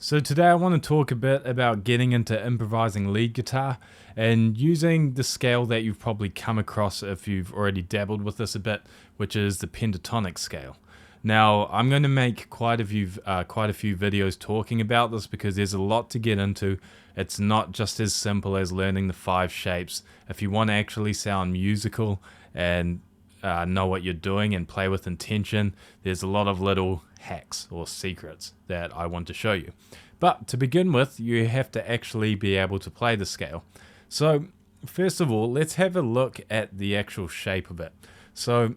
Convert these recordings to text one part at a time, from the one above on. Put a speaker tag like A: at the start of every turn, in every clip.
A: So today I want to talk a bit about getting into improvising lead guitar and using the scale that you've probably come across if you've already dabbled with this a bit, which is the pentatonic scale. Now I'm going to make quite a few videos talking about this because there's a lot to get into. It's not just as simple as learning the 5 shapes. If you want to actually sound musical and know what you're doing and play with intention, there's a lot of little hacks or secrets that I want to show you. But to begin with, you have to actually be able to play the scale. So first of all, let's have a look at the actual shape of it. So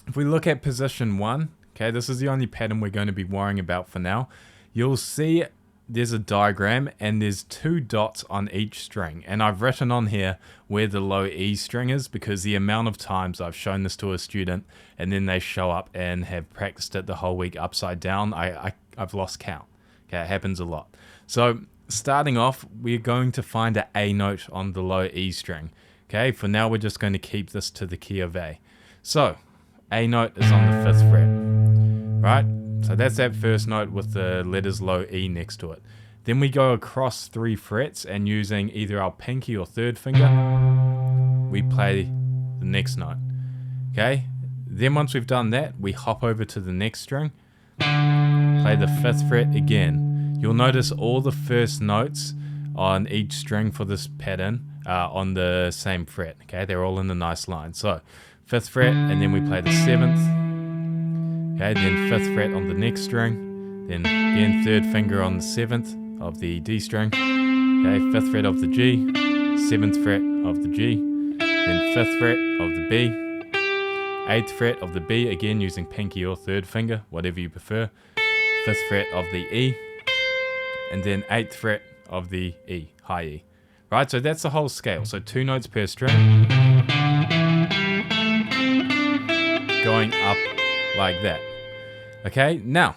A: if we look at position 1, okay, this is the only pattern we're going to be worrying about for now. You'll see there's a diagram and there's 2 dots on each string, and I've written on here where the low E string is because the amount of times I've shown this to a student and then they show up and have practiced it the whole week upside down, I've lost count. Okay, it happens a lot. So starting off, we're going to find an A note on the low E string. Okay, for now we're just going to keep this to the key of A. So A note is on the 5th fret, right? So that's that first note with the letters low E next to it. Then we go across 3 frets and using either our pinky or 3rd finger, we play the next note. Okay, then once we've done that, we hop over to the next string, play the 5th fret again. You'll notice all the first notes on each string for this pattern are on the same fret. Okay, they're all in a nice line. So 5th fret, and then we play the 7th. Okay, then 5th fret on the next string, then again 3rd finger on the 7th of the D string, okay, 5th fret of the G, 7th fret of the G, then 5th fret of the B, 8th fret of the B, again using pinky or 3rd finger, whatever you prefer, 5th fret of the E, and then 8th fret of the E, high E. Right, so that's the whole scale, so 2 notes per string, going up like that. Okay, now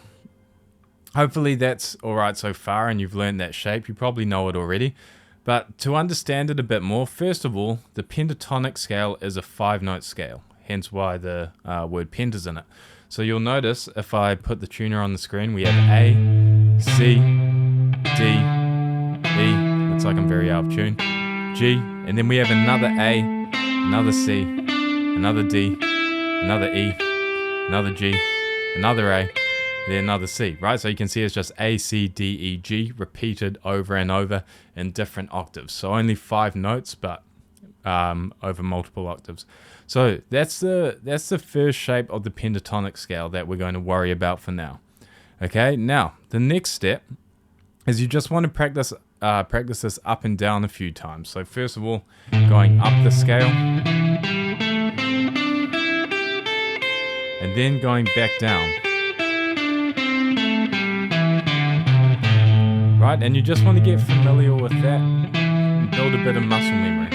A: hopefully that's alright so far and you've learned that shape. You probably know it already, but to understand it a bit more, first of all, the pentatonic scale is a 5-note scale, hence why the word pent is in it. So you'll notice if I put the tuner on the screen, we have A, C, D, E, looks like I'm very out of tune, G, and then we have another A, another C, another D, another E, another G, another A, then another C, right? So you can see it's just A, C, D, E, G repeated over and over in different octaves. So only 5 notes, but over multiple octaves. So that's the first shape of the pentatonic scale that we're going to worry about for now. Okay, now the next step is you just want to practice this up and down a few times. So first of all, going up the scale, and then going back down. Right, and you just want to get familiar with that and build a bit of muscle memory.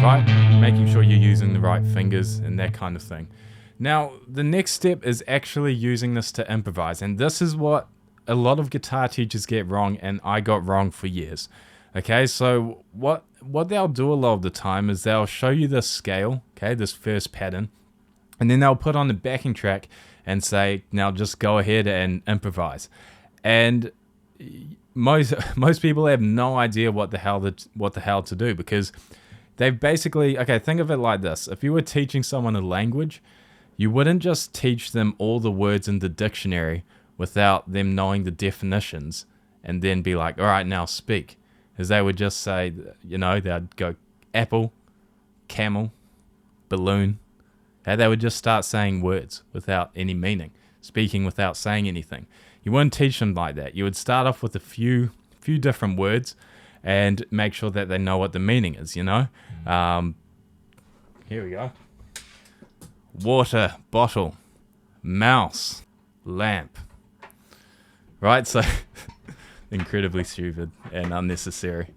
A: Right, making sure you're using the right fingers and that kind of thing. Now, the next step is actually using this to improvise, and this is what a lot of guitar teachers get wrong, and I got wrong for years. Okay, so what they'll do a lot of the time is they'll show you this scale, okay, this first pattern, and then they'll put on the backing track and say, now just go ahead and improvise. And most people have no idea what the hell to do, because they've basically, okay, think of it like this. If you were teaching someone a language, you wouldn't just teach them all the words in the dictionary without them knowing the definitions and then be like, all right, now speak. As they would just say, you know, they'd go apple, camel, balloon. And they would just start saying words without any meaning, speaking without saying anything. You wouldn't teach them like that. You would start off with a few different words and make sure that they know what the meaning is, you know. Here we go. Water, bottle, mouse, lamp. Right, so incredibly stupid and unnecessary.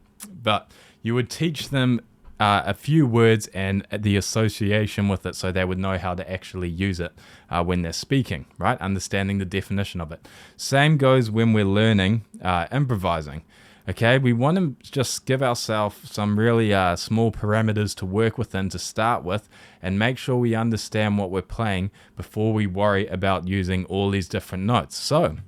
A: But you would teach them a few words and the association with it so they would know how to actually use it when they're speaking, right? Understanding the definition of it. Same goes when we're learning improvising. Okay, we want to just give ourselves some really small parameters to work within to start with, and make sure we understand what we're playing before we worry about using all these different notes. So,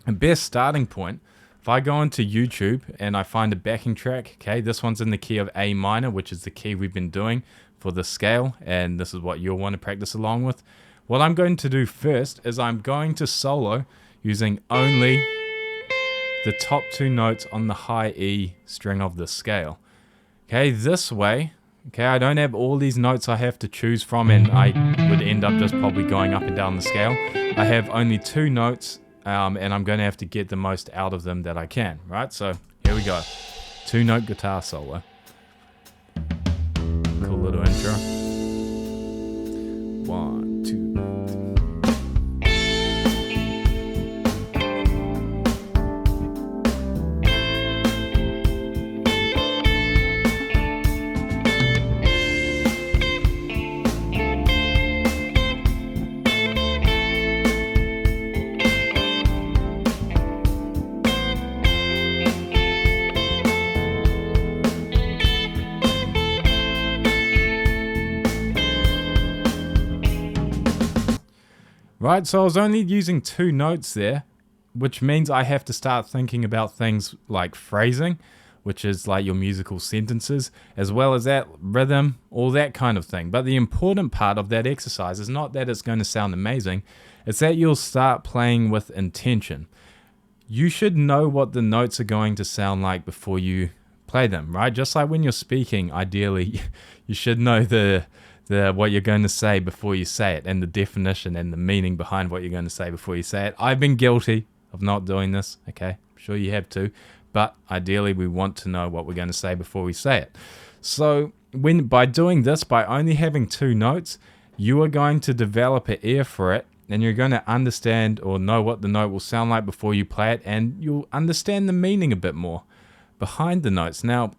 A: the best starting point, if I go into YouTube and I find a backing track, okay, this one's in the key of A minor, which is the key we've been doing for the scale, and this is what you'll want to practice along with. What I'm going to do first is I'm going to solo using only the top 2 notes on the high E string of the scale. Okay, this way, okay, I don't have all these notes I have to choose from, and I would end up just probably going up and down the scale. I have only 2 notes, and I'm going to have to get the most out of them that I can, right? So here we go. 2-note guitar solo. Cool little intro. 1, 2. Right, so I was only using 2 notes there, which means I have to start thinking about things like phrasing, which is like your musical sentences, as well as that rhythm, all that kind of thing. But the important part of that exercise is not that it's going to sound amazing, it's that you'll start playing with intention. You should know what the notes are going to sound like before you play them, right? Just like when you're speaking, ideally, you should know what you're going to say before you say it, and the definition and the meaning behind what you're going to say before you say it. I've been guilty of not doing this, okay? I'm sure you have too, but ideally we want to know what we're going to say before we say it. So by doing this, by only having 2 notes, you are going to develop an ear for it, and you're going to understand or know what the note will sound like before you play it, and you'll understand the meaning a bit more behind the notes. Now,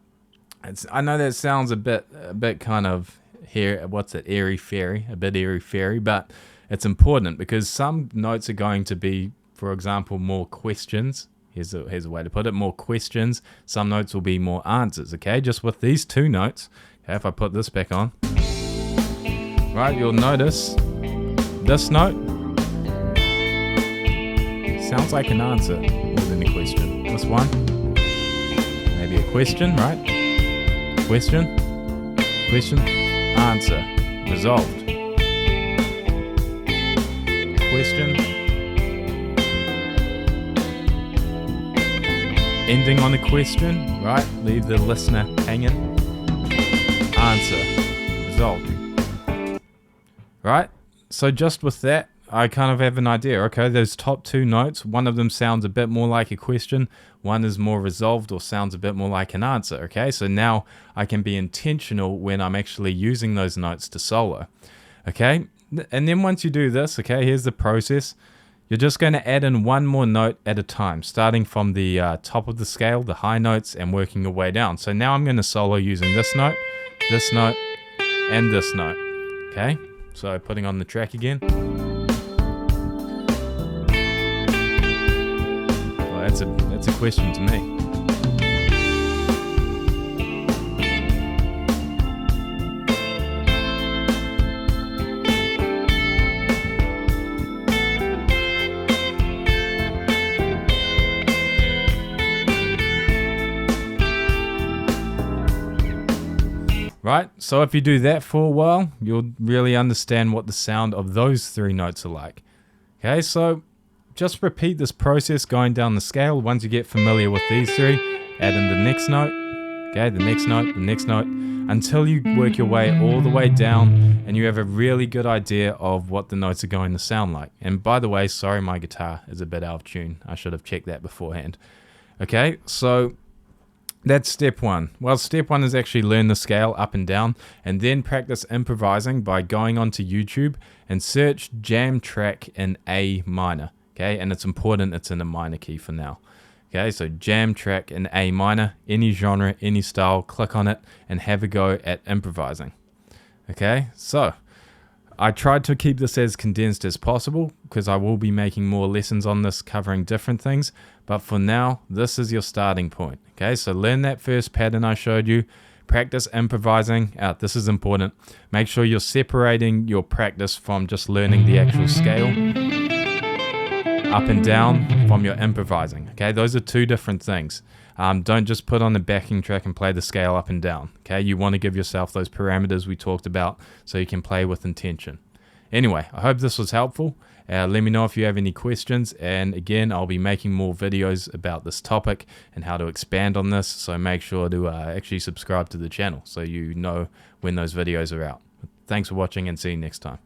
A: I know that sounds a bit kind of here, what's it, airy-fairy, a bit airy-fairy, but it's important because some notes are going to be, for example, more questions. Here's a way to put it, more questions. Some notes will be more answers, okay? Just with these 2 notes, okay, if I put this back on, right, you'll notice this note sounds like an answer more than a question. This one, maybe a question, right? Question, answer, resolved. Question, ending on a question, right? Leave the listener hanging. Answer, resolved. Right? So just with that, I kind of have an idea. Okay, those top 2 notes, one of them sounds a bit more like a question, one is more resolved or sounds a bit more like an answer. Okay, so now I can be intentional when I'm actually using those notes to solo. Okay, and then once you do this, okay, here's the process. You're just going to add in 1 more note at a time, starting from the top of the scale, the high notes, and working your way down. So now I'm going to solo using this note, and this note. Okay, so putting on the track again. That's a question to me. Right, so if you do that for a while, you'll really understand what the sound of those 3 notes are like. Okay, so just repeat this process going down the scale. Once you get familiar with these 3, add in the next note, okay, the next note, until you work your way all the way down and you have a really good idea of what the notes are going to sound like. And by the way, sorry, my guitar is a bit out of tune. I should have checked that beforehand. Okay, so that's step 1. Well, step 1 is actually learn the scale up and down, and then practice improvising by going onto YouTube and search jam track in A minor. Okay, and it's important it's in a minor key for now. Okay, so jam track in A minor, any genre, any style, click on it and have a go at improvising. Okay, so I tried to keep this as condensed as possible because I will be making more lessons on this covering different things. But for now, this is your starting point. Okay, so learn that first pattern I showed you. Practice improvising. This is important. Make sure you're separating your practice from just learning the actual scale up and down from your improvising. Okay, those are two different things. Don't just put on the backing track and play the scale up and down. Okay, you want to give yourself those parameters we talked about so you can play with intention. Anyway, I hope this was helpful. Let me know if you have any questions, and again, I'll be making more videos about this topic and how to expand on this, so make sure to actually subscribe to the channel so you know when those videos are out. Thanks for watching, and see you next time.